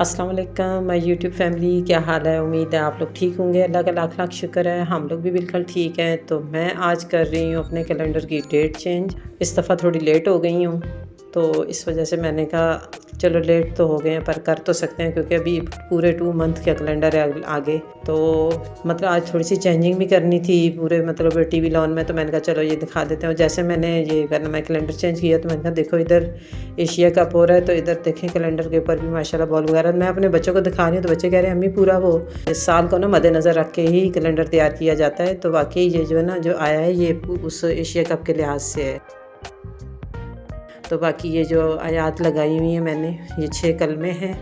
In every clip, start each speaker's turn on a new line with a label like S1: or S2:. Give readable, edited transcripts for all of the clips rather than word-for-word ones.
S1: अस्सलाम वालेकुम my YouTube family, क्या हाल है। उम्मीद है आप लोग ठीक होंगे। अल्लाह का लाख लाख शुक्र है, हम लोग भी बिल्कुल ठीक हैं। तो मैं आज कर रही हूँ अपने कैलेंडर की डेट चेंज। इस दफ़ा थोड़ी लेट हो गई हूँ, तो इस वजह से मैंने कहा चलो लेट तो हो गए हैं पर कर तो सकते हैं, क्योंकि अभी पूरे 2 मंथ का कैलेंडर है आगे। तो मतलब आज थोड़ी सी चेंजिंग भी करनी थी पूरे मतलब टीवी लॉन में, तो मैंने कहा चलो ये दिखा देते हैं। जैसे मैंने ये करना मैं कैलेंडर चेंज किया तो मैंने कहा देखो इधर एशिया कप हो रहा है, तो इधर देखें कैलेंडर के ऊपर भी माशाल्लाह बॉल वगैरह। मैं अपने बच्चों को दिखा रही हूँ तो बच्चे कह रहे हैं अम्मी पूरा वो इस साल को ना मद्देनज़र रख के ही कैलेंडर तैयार किया जाता है। तो वाकई ये जो है ना जो आया है ये उस एशिया कप के लिहाज से है। तो बाकी ये जो आयात लगाई हुई है मैंने, ये 6 कलमे हैं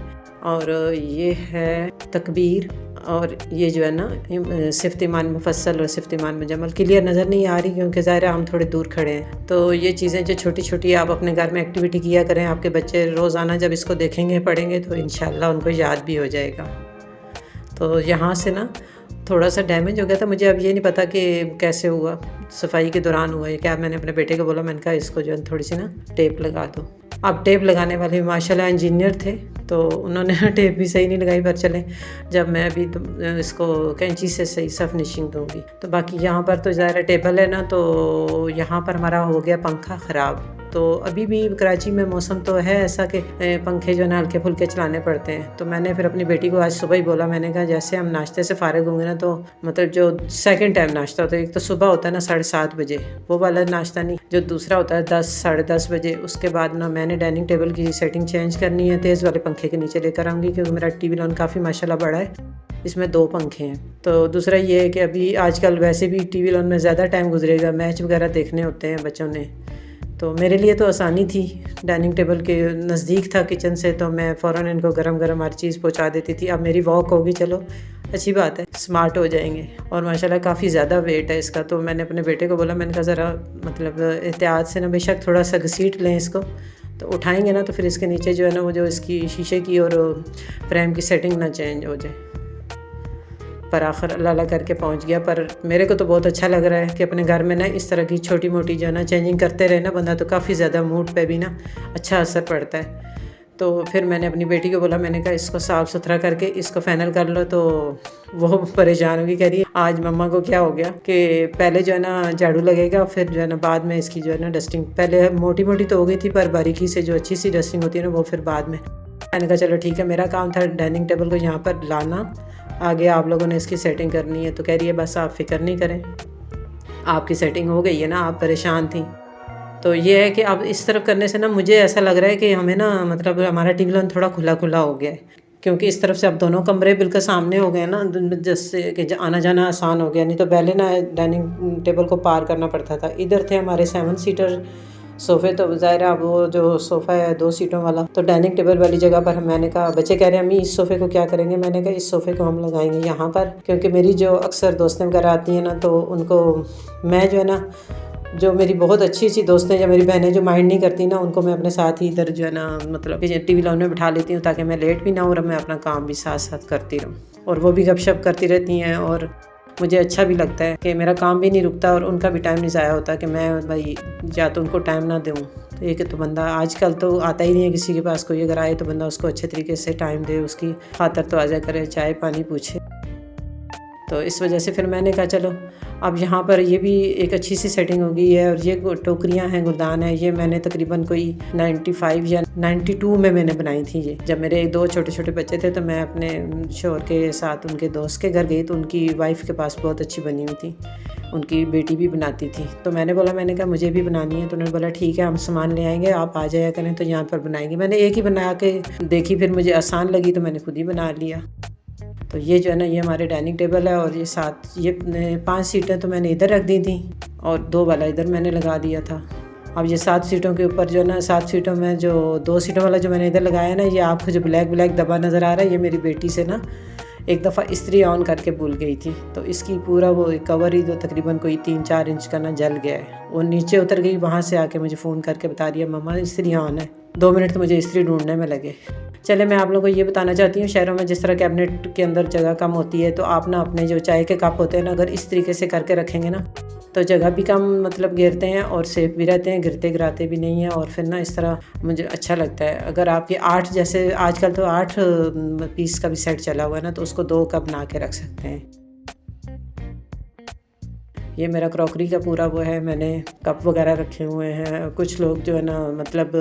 S1: और ये है तकबीर, और ये जो है ना सिफ़त ईमान मुफस्सल और सिफ़त ईमान मुजम्मल। क्लियर नज़र नहीं आ रही क्योंकि ज़ाहिर है हम थोड़े दूर खड़े हैं। तो ये चीज़ें जो छोटी छोटी आप अपने घर में एक्टिविटी किया करें, आपके बच्चे रोज़ाना जब इसको देखेंगे पढ़ेंगे तो इंशाअल्लाह उनको याद भी हो जाएगा। तो यहाँ से ना थोड़ा सा डैमेज हो गया था, मुझे अब ये नहीं पता कि कैसे हुआ, सफाई के दौरान हुआ है क्या। मैंने अपने बेटे को बोला, मैंने कहा इसको जो है थोड़ी सी ना टेप लगा दो। अब टेप लगाने वाले माशाल्लाह इंजीनियर थे, तो उन्होंने टेप भी सही नहीं लगाई, पर चले जब मैं अभी तो इसको कैंची से सही सा फिनिशिंग दूँगी। तो बाकी यहाँ पर तो ज़ाहिर टेबल है ना, तो यहाँ पर हमारा हो गया पंखा ख़राब। तो अभी भी कराची में मौसम तो है ऐसा कि पंखे जो है ना हल्के फुल्के चलाने पड़ते हैं। तो मैंने फिर अपनी बेटी को आज सुबह ही बोला, मैंने कहा जैसे हम नाश्ते से फ़ारिग होंगे ना, तो मतलब जो सेकंड टाइम नाश्ता होता है, एक तो सुबह होता है ना 7:30 बजे, वो वाला नाश्ता नहीं, जो दूसरा होता है 10 साढ़े 10 बजे। उसके बाद ना मैंने डाइनिंग टेबल की सेटिंग चेंज करनी है, तेज़ वाले पंखे के नीचे लेकर आऊँगी, क्योंकि मेरा टीवी लॉन काफ़ी माशाल्लाह बड़ा है, इसमें 2 पंखे हैं। तो दूसरा ये है कि अभी आजकल वैसे भी टीवी लॉन में ज़्यादा टाइम गुजरेगा, मैच वगैरह देखने होते हैं बच्चों ने। तो मेरे लिए तो आसानी थी, डाइनिंग टेबल के नज़दीक था किचन से, तो मैं फ़ौरन इनको गरम गरम हर चीज़ पहुंचा देती थी। अब मेरी वॉक होगी, चलो अच्छी बात है, स्मार्ट हो जाएंगे। और माशाल्लाह काफ़ी ज़्यादा वेट है इसका। तो मैंने अपने बेटे को बोला, मैंने कहा ज़रा मतलब एहतियात से ना, बेशक थोड़ा सा घसीट लें इसको, तो उठाएंगे ना तो फिर इसके नीचे जो है ना वो जो इसकी शीशे की और फ्रेम की सेटिंग ना चेंज हो जाए। पर आखिर अल्लाह करके पहुंच गया। पर मेरे को तो बहुत अच्छा लग रहा है कि अपने घर में ना इस तरह की छोटी मोटी जो है ना चेंजिंग करते रहे ना बंदा, तो काफ़ी ज़्यादा मूड पे भी ना अच्छा असर पड़ता है। तो फिर मैंने अपनी बेटी को बोला, मैंने कहा इसको साफ़ सुथरा करके इसको फाइनल कर लो। तो वो परेशान होगी, कह रही है आज मम्मा को क्या हो गया कि पहले जो है ना झाड़ू लगेगा, फिर जो है ना बाद में इसकी जो है ना डस्टिंग, पहले मोटी मोटी तो हो गई थी पर बारीकी से जो अच्छी सी डस्टिंग होती है ना वो फिर बाद में। मैंने कहा चलो ठीक है, मेरा काम था डाइनिंग टेबल को यहाँ पर लाना, आगे आप लोगों ने इसकी सेटिंग करनी है। तो कह रही है बस आप फ़िक्र नहीं करें, आपकी सेटिंग हो गई है ना, आप परेशान थी। तो ये है कि अब इस तरफ करने से ना मुझे ऐसा लग रहा है कि हमें ना मतलब हमारा टीवी लॉन थोड़ा खुला खुला हो गया है, क्योंकि इस तरफ से अब दोनों कमरे बिल्कुल सामने हो गए ना, जिससे कि आना जाना आसान हो गया। नहीं तो पहले ना डाइनिंग टेबल को पार करना पड़ता था। इधर थे हमारे 7 सीटर सोफ़े, तो ज़ाहिर है अब वो जो सोफ़ा है 2 सीटों वाला, तो डाइनिंग टेबल वाली जगह पर मैंने कहा, बच्चे कह रहे हैं अम्मी इस सोफ़े को क्या करेंगे। मैंने कहा इस सोफ़े को हम लगाएंगे यहाँ पर, क्योंकि मेरी जो अक्सर दोस्तें वगैरह आती हैं ना, तो उनको मैं जो है ना, जो मेरी बहुत अच्छी अच्छी दोस्तें या मेरी बहनें जो माइंड नहीं करती ना, उनको मैं अपने साथ ही इधर जो है ना मतलब टीवी लॉन में बिठा लेती हूँ, ताकि मैं लेट भी ना हूँ और मैं अपना काम भी साथ साथ करती रहूँ, और वो भी गपशप करती रहती हैं। और मुझे अच्छा भी लगता है कि मेरा काम भी नहीं रुकता और उनका भी टाइम नहीं ज़ाया होता कि मैं भाई या तो उनको टाइम ना दूँ। तो एक तो बंदा आजकल तो आता ही नहीं है किसी के पास, कोई अगर आए तो बंदा उसको अच्छे तरीके से टाइम दे, उसकी खातर तो आजा करे, चाय पानी पूछे। तो इस वजह से फिर मैंने कहा चलो अब यहाँ पर ये भी एक अच्छी सी सेटिंग हो गई है। और ये टोकरियाँ हैं, गुलदान है, ये मैंने तकरीबन कोई 95 या 92 में मैंने बनाई थी। ये जब मेरे 2 छोटे छोटे बच्चे थे तो मैं अपने शोहर के साथ उनके दोस्त के घर गई, तो उनकी वाइफ के पास बहुत अच्छी बनी हुई थी, उनकी बेटी भी बनाती थी। तो मैंने बोला, मैंने कहा मुझे भी बनानी है। तो उन्होंने बोला ठीक है हम सामान ले आएंगे, आप आ जाया करें तो यहाँ पर बनाएंगे। मैंने एक ही बना के देखी, फिर मुझे आसान लगी तो मैंने खुद ही बना लिया। तो ये जो है ना ये हमारे डाइनिंग टेबल है, और ये 5 सीटें तो मैंने इधर रख दी थी और 2 वाला इधर मैंने लगा दिया था। अब ये 7 सीटों के ऊपर जो है ना, 7 सीटों में जो 2 सीटों वाला जो मैंने इधर लगाया ना, ये आपको जो ब्लैक ब्लैक दबा नज़र आ रहा है, ये मेरी बेटी से ना एक दफ़ा इस्त्री ऑन करके भूल गई थी, तो इसकी पूरा वो कवर ही तो तकरीबन कोई 3-4 इंच का ना जल गया है। वो नीचे उतर गई, वहाँ से आके मुझे फ़ोन करके बता रही है मम्मा इस्त्री ऑन है। 2 मिनट तो मुझे इस्त्री ढूंढने में लगे। चले मैं आप लोगों को ये बताना चाहती हूँ, शहरों में जिस तरह कैबिनेट के अंदर जगह कम होती है, तो आप ना अपने जो चाय के कप होते हैं ना, अगर इस तरीके से करके रखेंगे ना, तो जगह भी कम मतलब घेरते हैं और सेफ भी रहते हैं, गिरते गिराते भी नहीं हैं। और फिर ना इस तरह मुझे अच्छा लगता है। अगर आपके 8 जैसे आजकल तो 8 पीस का भी सेट चला हुआ है ना, तो उसको 2 कप बना के रख सकते हैं। ये मेरा क्रॉकरी का पूरा वो है, मैंने कप वगैरह रखे हुए हैं। कुछ लोग जो है ना मतलब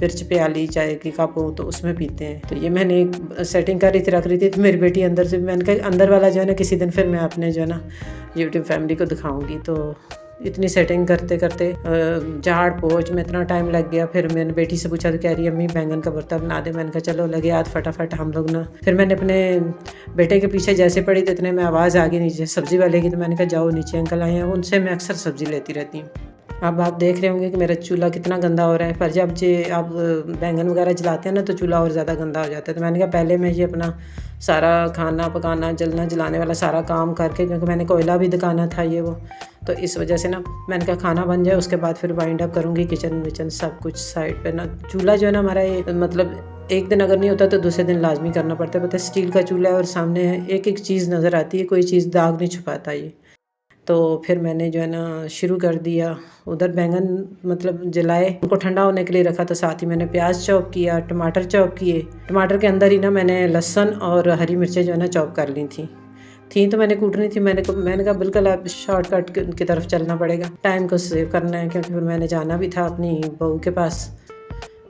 S1: पिर्च प्याली चाय की कप हो तो उसमें पीते हैं। तो ये मैंने एक सेटिंग कर रही थी, रख रही थी, तो मेरी बेटी अंदर से, मैंने कहा अंदर वाला जो है ना किसी दिन फिर मैं अपने जो है ना यूट्यूब फैमिली को दिखाऊंगी। तो इतनी सेटिंग करते करते झाड़ पोछ में इतना टाइम लग गया। फिर मैंने बेटी से पूछा तो कह रही अम्मी बैंगन का भरता बना दे। मैंने कहा चलो लगे हाथ फटाफट हम लोग ना। फिर मैंने अपने बेटे के पीछे जैसे पड़ी तो इतने में आवाज़ आ गई नीचे सब्ज़ी वाले की। तो मैंने कहा जाओ नीचे अंकल आए हैं, उनसे मैं अक्सर सब्ज़ी लेती रहती हूँ। अब आप देख रहे होंगे कि मेरा चूल्हा कितना गंदा हो रहा है, पर जब आप बैंगन वगैरह जलाते हैं ना तो चूल्हा और ज़्यादा गंदा हो जाता है। तो मैंने कहा पहले मैं ये अपना सारा खाना पकाना जलना जलाने वाला सारा काम करके, क्योंकि मैंने कोयला भी दिखाना था ये वो, तो इस वजह से ना मैंने कहा खाना बन जाए उसके बाद फिर वाइंड अप करूँगी किचन विचन सब कुछ साइड पे ना। चूल्हा जो है ना हमारा ये मतलब एक दिन अगर नहीं होता तो दूसरे दिन लाजमी करना पड़ता है। पता है स्टील का चूल्हा है और सामने एक एक चीज़ नज़र आती है, कोई चीज़ दाग नहीं छुपाता ये। तो फिर मैंने जो है ना शुरू कर दिया। उधर बैंगन मतलब जलाए, उनको ठंडा होने के लिए रखा, तो साथ ही मैंने प्याज चॉप किया, टमाटर चॉप किए। टमाटर के अंदर ही ना मैंने लहसुन और हरी मिर्चें जो है ना चॉप कर ली थी तो मैंने कूटनी थी। मैंने कहा बिल्कुल आप शॉर्टकट की तरफ चलना पड़ेगा, टाइम को सेव करना है, क्योंकि फिर मैंने जाना भी था अपनी बहू के पास।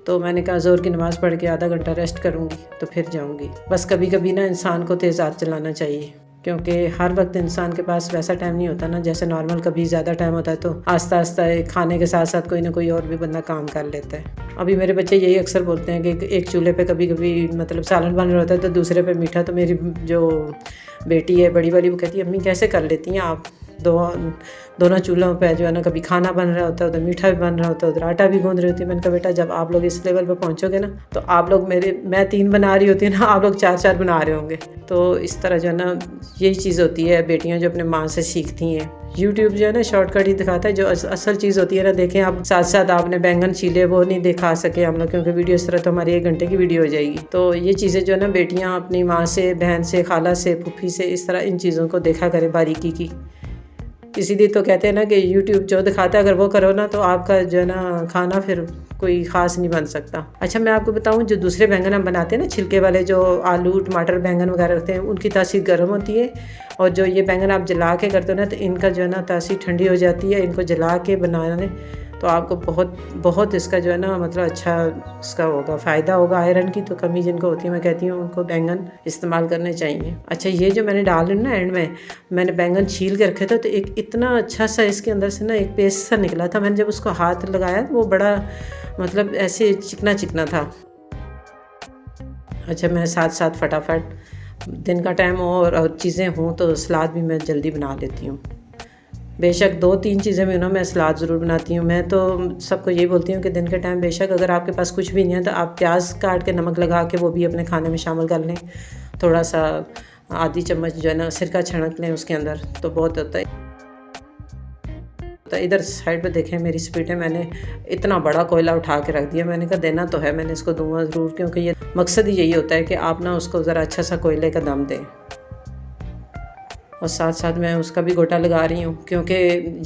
S1: तो मैंने कहा ज़ोर की नमाज़ पढ़ के आधा घंटा रेस्ट करूँगी तो फिर जाऊँगी। बस कभी कभी ना इंसान को तेज़ हाथ चलाना चाहिए, क्योंकि हर वक्त इंसान के पास वैसा टाइम नहीं होता ना जैसे नॉर्मल। कभी ज़्यादा टाइम होता है तो आस्ता आस्ता खाने के साथ साथ कोई ना कोई और भी बंदा काम कर लेता है। अभी मेरे बच्चे यही अक्सर बोलते हैं कि एक चूल्हे पे कभी कभी मतलब सालन बन रहा होता है तो दूसरे पे मीठा। तो मेरी जो बेटी है बड़ी वाली वो कहती है अम्मी कैसे कर लेती हैं आप दोनों चूल्हों पे जो है ना, कभी खाना बन रहा होता है उधर मीठा भी बन रहा होता है उधर आटा भी गूंद रही होती है। मैंने कहा बेटा जब आप लोग इस लेवल पे पहुंचोगे ना तो आप लोग मैं 3 बना रही होती है ना, आप लोग 4-4 बना रहे होंगे। तो इस तरह जो है ना यही चीज़ होती है, बेटियां जो अपने माँ से सीखती हैं। यूट्यूब जो है ना शॉर्टकट ही दिखाता है, जो असल चीज़ होती है ना। देखें आप साथ साथ आपने बैंगन छीले वो नहीं दिखा सके हम लोग, क्योंकि वीडियो इस तरह तो हमारी 1 घंटे की वीडियो हो जाएगी। तो ये चीज़ें जो है ना बेटियाँ अपनी माँ से, बहन से, खाला से, फूफी से इस तरह इन चीज़ों को देखा करें बारीकी की। इसीलिए तो कहते हैं ना कि यूट्यूब जो दिखाता है अगर वो करो ना तो आपका जो है ना खाना फिर कोई ख़ास नहीं बन सकता। अच्छा मैं आपको बताऊं, जो दूसरे बैंगन हम बनाते हैं ना छिलके वाले, जो आलू टमाटर बैंगन वगैरह रखते हैं, उनकी तासीर गर्म होती है। और जो ये बैंगन आप जला के करते हो ना तो इनका जो है ना तासीर ठंडी हो जाती है। इनको जला के बनाने तो आपको बहुत बहुत इसका जो है ना मतलब अच्छा इसका होगा, फ़ायदा होगा। आयरन की तो कमी जिनको होती है मैं कहती हूँ उनको बैंगन इस्तेमाल करने चाहिए। अच्छा ये जो मैंने डाल ना एंड में मैंने बैंगन छील के रखे थे, तो एक इतना अच्छा सा इसके अंदर से ना एक पेस्ट सा निकला था। मैंने जब उसको हाथ लगाया वो बड़ा मतलब ऐसे चिकना चिकना था। अच्छा मैं साथ साथ फटाफट दिन का टाइम हो और चीज़ें हों तो सलाद भी मैं जल्दी बना लेती हूँ। बेशक 2-3 चीज़ें भी ना मैं सलाद ज़रूर बनाती हूँ। मैं तो सबको यही बोलती हूँ कि दिन के टाइम बेशक अगर आपके पास कुछ भी नहीं है तो आप प्याज काट के नमक लगा के वो भी अपने खाने में शामिल कर लें। थोड़ा सा आधी चम्मच जो है ना सिरका छिड़क लें उसके अंदर तो बहुत होता है। तो इधर साइड पे देखें मेरी स्पीड है, मैंने इतना बड़ा कोयला उठा के रख दिया। मैंने कहा देना तो है, मैंने इसको दूंगा ज़रूर, क्योंकि ये मकसद ही यही होता है कि आप ना उसको ज़रा अच्छा सा कोयले का दम दें। और साथ साथ मैं उसका भी गोटा लगा रही हूँ, क्योंकि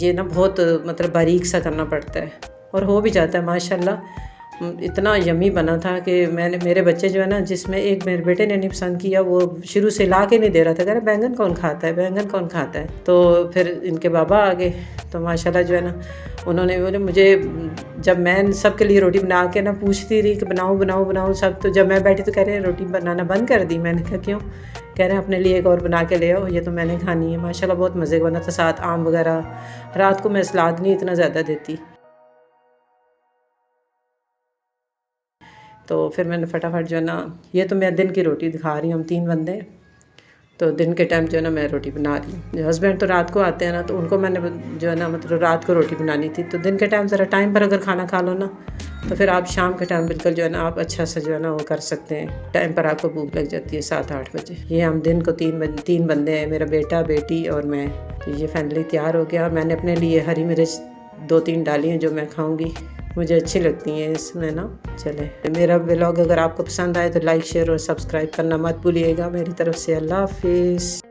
S1: ये ना बहुत मतलब बारीक सा करना पड़ता है और हो भी जाता है माशाल्लाह। इतना यमी बना था कि मेरे बच्चे जो है ना, जिसमें एक मेरे बेटे ने नहीं पसंद किया, वो शुरू से ला के नहीं दे रहा था, कह रहा बैंगन कौन खाता है, बैंगन कौन खाता है। तो फिर इनके बाबा आ गए तो माशाल्लाह जो है ना उन्होंने बोले मुझे, जब मैं सबके लिए रोटी बना के ना पूछती रही कि बनाऊँ बनाऊँ बनाऊँ सब, तो जब मैं बैठी तो कह रहे हैं रोटी बनाना बंद कर दी। मैंने कहा क्यों? कह रहे हैं अपने लिए एक और बना के ले आओ, ये तो मैंने खानी है। माशाल्लाह बहुत मज़े का बना था, साथ आम वगैरह। रात को मैं सलाद नहीं इतना ज़्यादा देती, तो फिर मैंने फटाफट जो है ना, ये तो मैं दिन की रोटी दिखा रही हूँ, हम 3 बंदे हैं तो दिन के टाइम जो है ना मैं रोटी बना रही हूँ। हस्बैंड तो रात को आते हैं ना, तो उनको मैंने जो है ना मतलब रात को रोटी बनानी थी। तो दिन के टाइम ज़रा टाइम पर अगर खाना खा लो ना तो फिर आप शाम के टाइम बिल्कुल जो है ना आप अच्छा से जो है ना वो कर सकते हैं। टाइम पर आपको भूख लग जाती है 7-8 बजे। ये हम दिन को 3 बंदे हैं, मेरा बेटा बेटी और मैं। तो ये फाइनली तैयार हो गया। मैंने अपने लिए हरी मिर्च 2-3 डाली हैं जो मैं खाऊँगी, मुझे अच्छी लगती हैं इसमें ना। चले मेरा व्लॉग अगर आपको पसंद आए तो लाइक शेयर और सब्सक्राइब करना मत भूलिएगा। मेरी तरफ से अल्लाह हाफिज़।